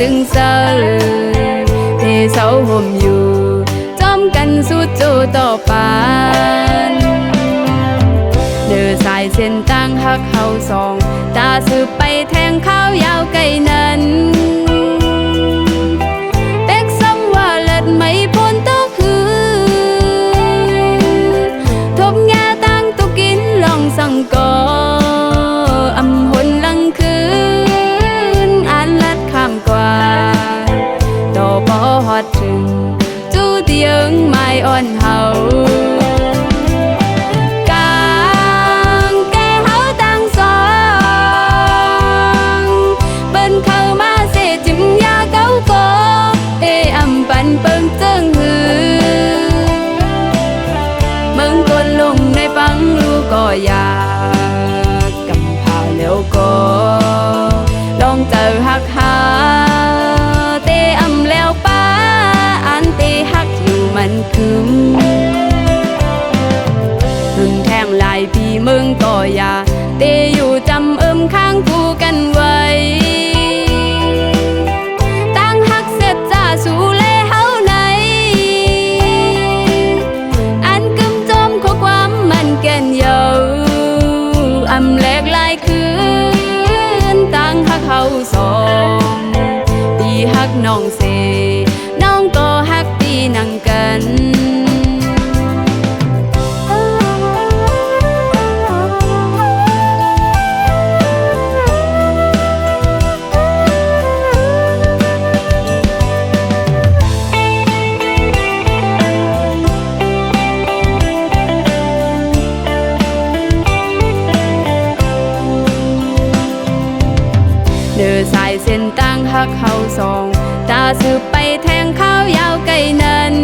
ตึงเศร้าเทเสาห่มอยู่จอมกันสู้จูต่อปานเดือสายเส้นตั้งหักเขาสองตาสืบไปแทงข้าวยาวไกลนั้นเป็กซ้ำว่าเลิศไม่พ้นต้องคือทบแง่ตั้งตุกินลองสั่งก่ออำหนลังคืนอ่านลัดข้ามกว่าต่อปอหอดถึงจูเตียงไม่อ่อนเฮากางแก่เฮาตั้งสองเบิ้นเข้ามาเสจิมยาเก้าโกอำปันเปิงเจิงหือเมืองกดลงในฟังลูกก็อยากกำพาแล้วก็ลองเจอหักหาเตอำแล้วป้าอันเตหักอยู่มันคืมพึ่งแทงลายพี่เมืองก็อย่าเตอยู่จำข้างคู่กันไว้ตั้งหักเสร็จจะสู่เลเฮาไหนอันกึมจมข้อความมันแก่นเยาอำแหลกลายคืนตั้งหักเขาสองตีหักน้องเสน้องก็หักตีนังกันเดือสายเส้นตั้งหักเขาสองตาสืบไปแทงข้าวยาวไกลนั้น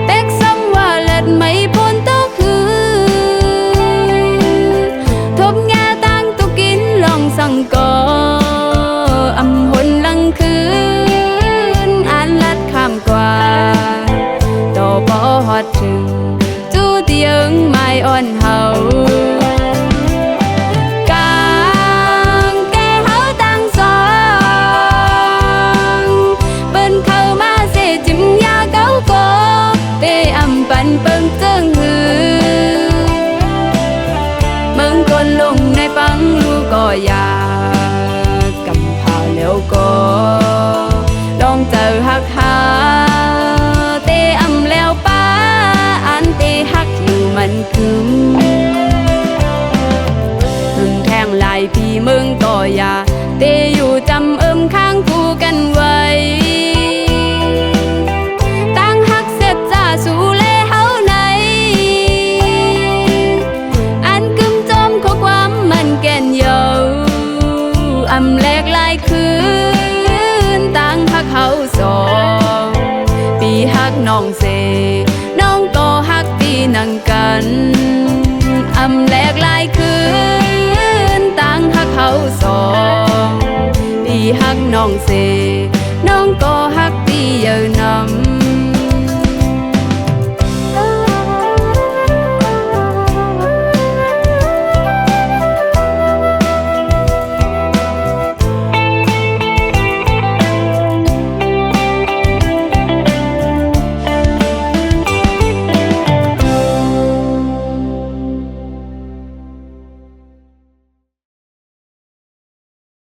เป็กซ้ำว่าเลิศไม่พ้นต้องคือทบแง่ตั้งตุกินลองสั่งก่ออำหนลังคืนอ่านลัดข้ามกว่าต่อปอหอดถึงจูเตียงไม่อ่อนเฮาปันเปิงเจิงหือเมืองคนลงในฟังลูกก็อยากกำพาแล้วก็ลองเจอหักหาเตอำแล้วป้าอันเตหักอยู่มันคืมพึ่งแทงลายพี่เมืองก็อย่าเตอยู่จำข้างคู่กันไว้ตั้งหักเสร็จจะสู่อำแหลกลายคืนตั้งหักเขาสองปีหักน้องเสน้องก็หักปีนังกันอำแหลกลายคืนตั้งหักเขาสองปีหักน้องเสน้องก็หักปีเยอะ